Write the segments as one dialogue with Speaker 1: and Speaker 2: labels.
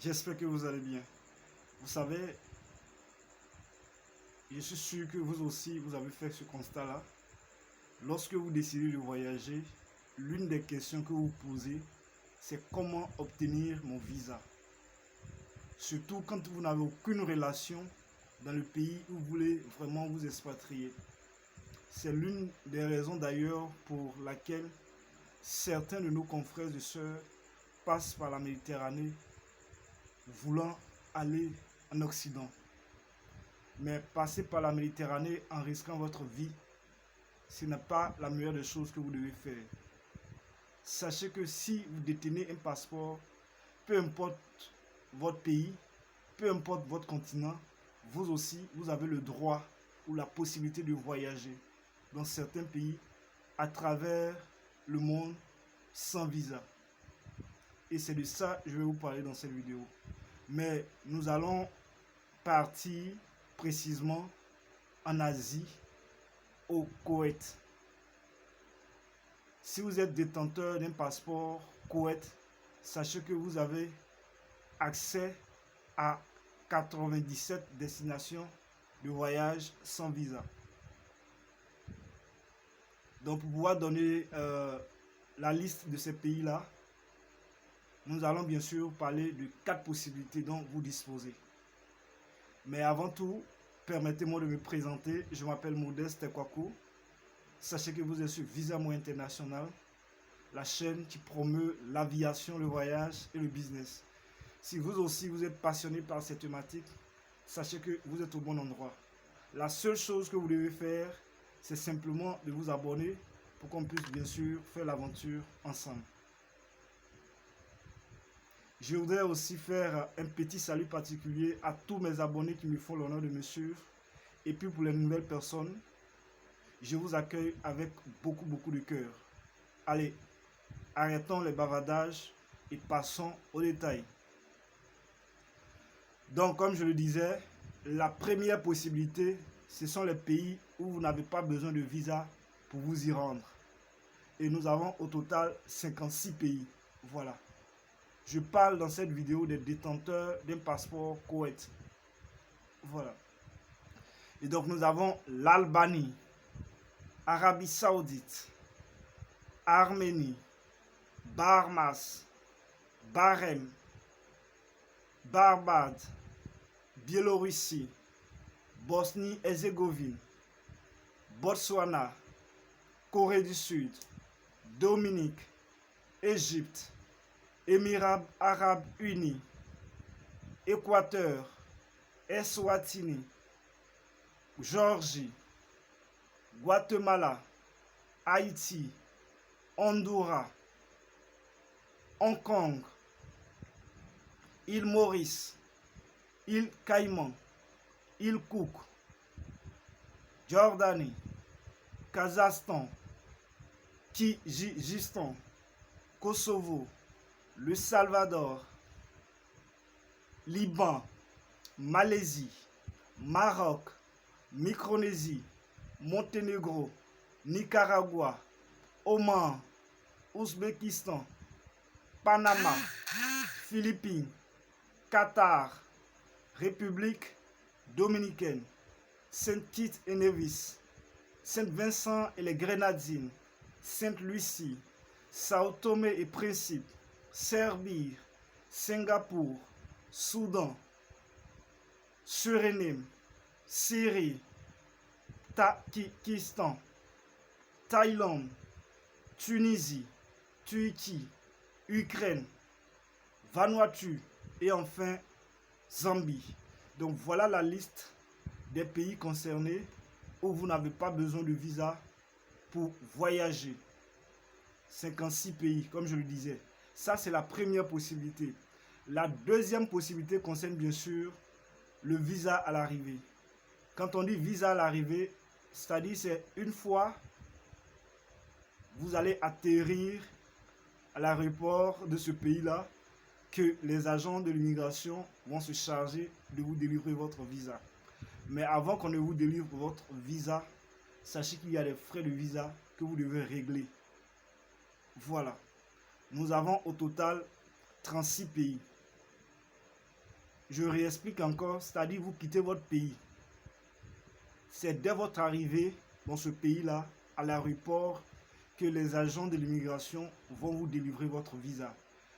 Speaker 1: J'espère que vous allez bien. Vous savez, je suis sûr que vous aussi, vous avez fait ce constat-là. Lorsque vous décidez de voyager, l'une des questions que vous posez, c'est comment obtenir mon visa. Surtout quand vous n'avez aucune relation dans le pays où vous voulez vraiment vous expatrier. C'est l'une des raisons d'ailleurs pour laquelle certains de nos confrères et sœurs passent par la Méditerranée voulant aller en Occident. Mais passer par la Méditerranée en risquant votre vie, ce n'est pas la meilleure des choses que vous devez faire. Sachez que si vous détenez un passeport, peu importe votre pays, peu importe votre continent, vous aussi, vous avez le droit ou la possibilité de voyager dans certains pays à travers le monde sans visa. Et c'est de ça que je vais vous parler dans cette vidéo. Mais nous allons partir précisément en Asie, au Koweït. Si vous êtes détenteur d'un passeport Koweït, sachez que vous avez accès à 97 destinations de voyage sans visa. Donc pour pouvoir donner la liste de ces pays-là, nous allons bien sûr parler de 4 possibilités dont vous disposez. Mais avant tout, permettez-moi de me présenter. Je m'appelle Modeste Kwaku. Sachez que vous êtes sur Visa Mo International, la chaîne qui promeut l'aviation, le voyage et le business. Si vous aussi vous êtes passionné par cette thématique, sachez que vous êtes au bon endroit. La seule chose que vous devez faire, c'est simplement de vous abonner pour qu'on puisse bien sûr faire l'aventure ensemble. Je voudrais aussi faire un petit salut particulier à tous mes abonnés qui me font l'honneur de me suivre. Et puis pour les nouvelles personnes, je vous accueille avec beaucoup de cœur. Allez, arrêtons les bavardages et passons aux détails. Donc, comme je le disais, la première possibilité, ce sont les pays où vous n'avez pas besoin de visa pour vous y rendre. Et nous avons au total 56 pays. Voilà. Je parle dans cette vidéo des détenteurs d'un passeport Koweït. Voilà. Et donc, nous avons l'Albanie, Arabie Saoudite, Arménie, Bahamas, Bahreïn, Barbade, Biélorussie, Bosnie-Herzégovine, Botswana, Corée du Sud, Dominique, Égypte, Émirats Arabes Unis, Équateur, Eswatini, Géorgie, Guatemala, Haïti, Honduras, Hong Kong, île Maurice, île Caïman, île Cook, Jordanie, Kazakhstan, Kyrgyzstan, Kosovo, le Salvador, Liban, Malaisie, Maroc, Micronésie, Monténégro, Nicaragua, Oman, Ouzbékistan, Panama, Philippines, Qatar, République dominicaine, Saint-Kitts et Nevis, Saint-Vincent et les Grenadines, Sainte-Lucie, Sao Tomé et Principe, Serbie, Singapour, Soudan, Suriname, Syrie, Tadjikistan, Thaïlande, Tunisie, Turquie, Ukraine, Vanuatu et enfin Zambie. Donc voilà la liste des pays concernés où vous n'avez pas besoin de visa pour voyager. 56 pays, comme je le disais. Ça, c'est la première possibilité. La deuxième possibilité concerne bien sûr le visa à l'arrivée. Quand on dit visa à l'arrivée, c'est-à-dire c'est une fois vous allez atterrir à l'aéroport de ce pays-là que les agents de l'immigration vont se charger de vous délivrer votre visa. Mais avant qu'on ne vous délivre votre visa, sachez qu'il y a des frais de visa que vous devez régler. Voilà. Nous avons au total 36 pays. Je réexplique encore, c'est-à-dire vous quittez votre pays. C'est dès votre arrivée dans ce pays-là, à l'aéroport, que les agents de l'immigration vont vous délivrer votre visa.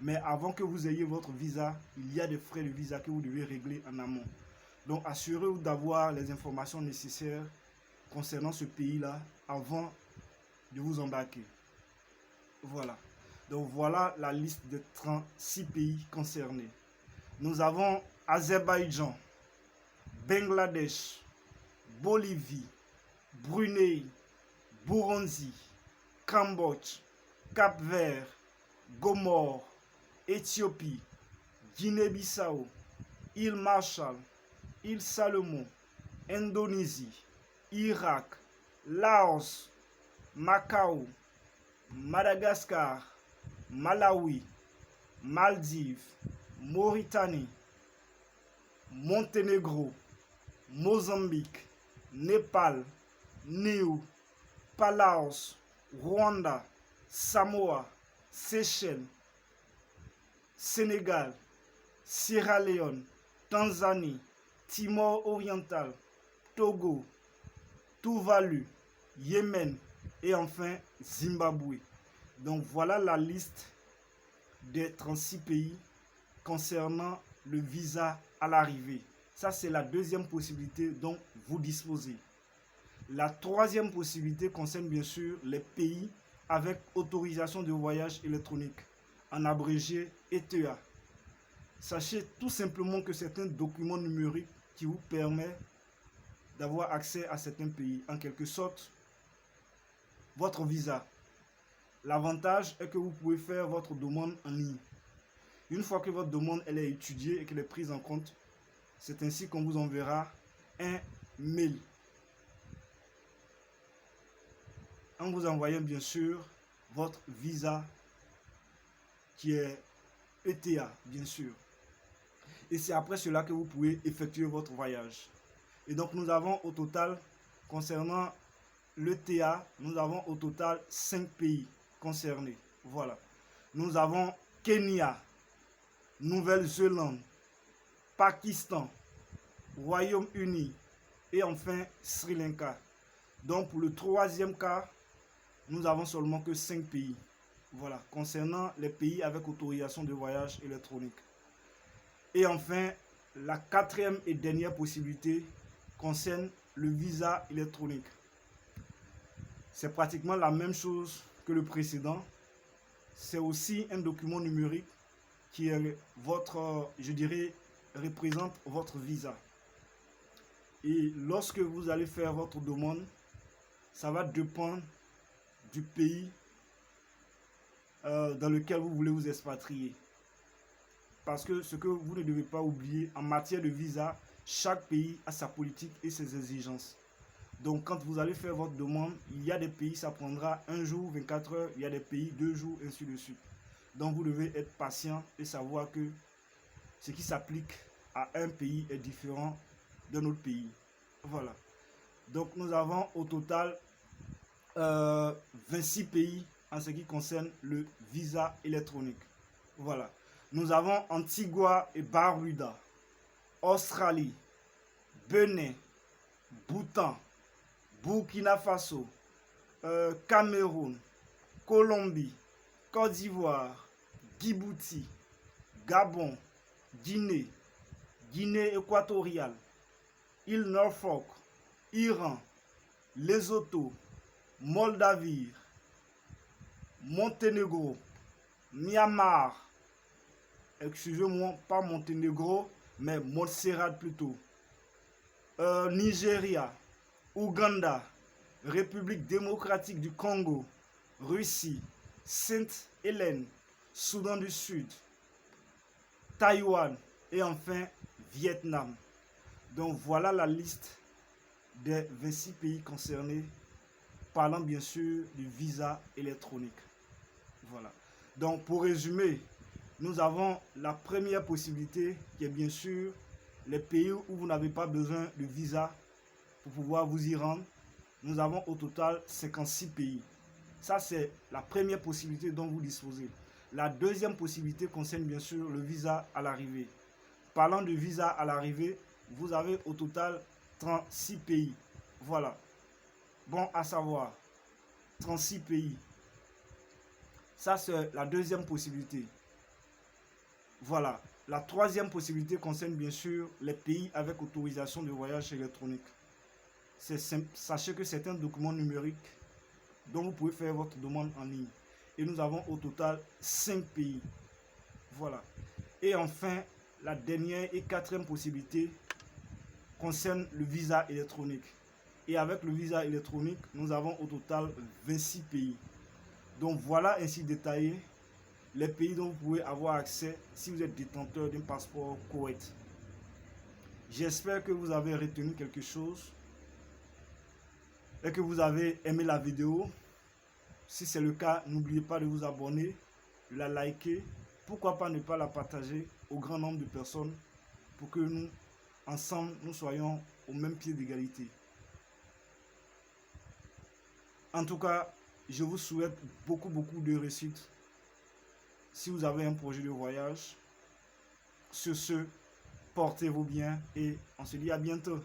Speaker 1: Mais avant que vous ayez votre visa, il y a des frais de visa que vous devez régler en amont. Donc assurez-vous d'avoir les informations nécessaires concernant ce pays-là avant de vous embarquer. Voilà. Donc voilà la liste de 36 pays concernés. Nous avons Azerbaïdjan, Bangladesh, Bolivie, Brunei, Burundi, Cambodge, Cap-Vert, Gomore, Éthiopie, Guinée-Bissau, île Marshall, île Salomon, Indonésie, Irak, Laos, Macao, Madagascar, Malawi, Maldives, Mauritanie, Monténégro, Mozambique, Népal, Niue, Palaos, Rwanda, Samoa, Seychelles, Sénégal, Sierra Leone, Tanzanie, Timor oriental, Togo, Tuvalu, Yémen et enfin Zimbabwe. Donc voilà la liste des 36 pays concernant le visa à l'arrivée. Ça, c'est la deuxième possibilité dont vous disposez. La troisième possibilité concerne bien sûr les pays avec autorisation de voyage électronique, en abrégé ETA. Sachez tout simplement que c'est un document numérique qui vous permet d'avoir accès à certains pays, en quelque sorte votre visa. L'avantage est que vous pouvez faire votre demande en ligne. Une fois que votre demande elle est étudiée et qu'elle est prise en compte, c'est ainsi qu'on vous enverra un mail en vous envoyant bien sûr votre visa qui est ETA, bien sûr. Et c'est après cela que vous pouvez effectuer votre voyage. Et donc nous avons au total, concernant l'ETA, nous avons au total 5 pays concernés. Voilà. Nous avons Kenya, Nouvelle-Zélande, Pakistan, Royaume-Uni et enfin Sri Lanka. Donc pour le troisième cas, nous avons seulement que 5 pays. Voilà, concernant les pays avec autorisation de voyage électronique. Et enfin, la quatrième et dernière possibilité concerne le visa électronique. C'est pratiquement la même chose que le précédent. C'est aussi un document numérique qui est votre, je dirais, représente votre visa. Et lorsque vous allez faire votre demande, ça va dépendre du pays dans lequel vous voulez vous expatrier. Parce que ce que vous ne devez pas oublier, en matière de visa, chaque pays a sa politique et ses exigences. Donc quand vous allez faire votre demande, il y a des pays, ça prendra 1 jour, 24 heures, il y a des pays, 2 jours, ainsi de suite. Donc vous devez être patient et savoir que ce qui s'applique à un pays est différent d'un autre pays. Voilà. Donc nous avons au total 26 pays en ce qui concerne le visa électronique. Voilà. Nous avons Antigua et Barbuda, Australie, Bénin, Bhoutan, Burkina Faso, Cameroun, Colombie, Côte d'Ivoire, Djibouti, Gabon, Guinée, Guinée équatoriale, île Norfolk, Iran, Lesotho, Moldavie, Monténégro, Myanmar, excusez-moi, pas Monténégro, mais Montserrat plutôt, Nigeria, Ouganda, République démocratique du Congo, Russie, Sainte-Hélène, Soudan du Sud, Taïwan et enfin Vietnam. Donc voilà la liste des 26 pays concernés, parlant bien sûr du visa électronique. Voilà. Donc pour résumer, nous avons la première possibilité qui est bien sûr les pays où vous n'avez pas besoin de visa pour pouvoir vous y rendre. Nous avons au total 56 pays. Ça, c'est la première possibilité dont vous disposez. La deuxième possibilité concerne bien sûr le visa à l'arrivée. parlant de visa à l'arrivée, vous avez au total 36 pays. Voilà. Bon à savoir, 36 pays. Ça, c'est la deuxième possibilité. Voilà. La troisième possibilité concerne bien sûr les pays avec autorisation de voyage électronique. Sachez que c'est un document numérique dont vous pouvez faire votre demande en ligne. Et nous avons au total 5 pays. Voilà. Et enfin, la dernière et quatrième possibilité concerne le visa électronique. Et avec le visa électronique, nous avons au total 26 pays. Donc voilà ainsi détaillé les pays dont vous pouvez avoir accès si vous êtes détenteur d'un passeport Koweït. J'espère que vous avez retenu quelque chose et que vous avez aimé la vidéo. Si c'est le cas, n'oubliez pas de vous abonner, de la liker. Pourquoi pas ne pas la partager au grand nombre de personnes pour que nous, ensemble, nous soyons au même pied d'égalité. En tout cas, je vous souhaite beaucoup de réussite si vous avez un projet de voyage. Sur ce, portez-vous bien et on se dit à bientôt.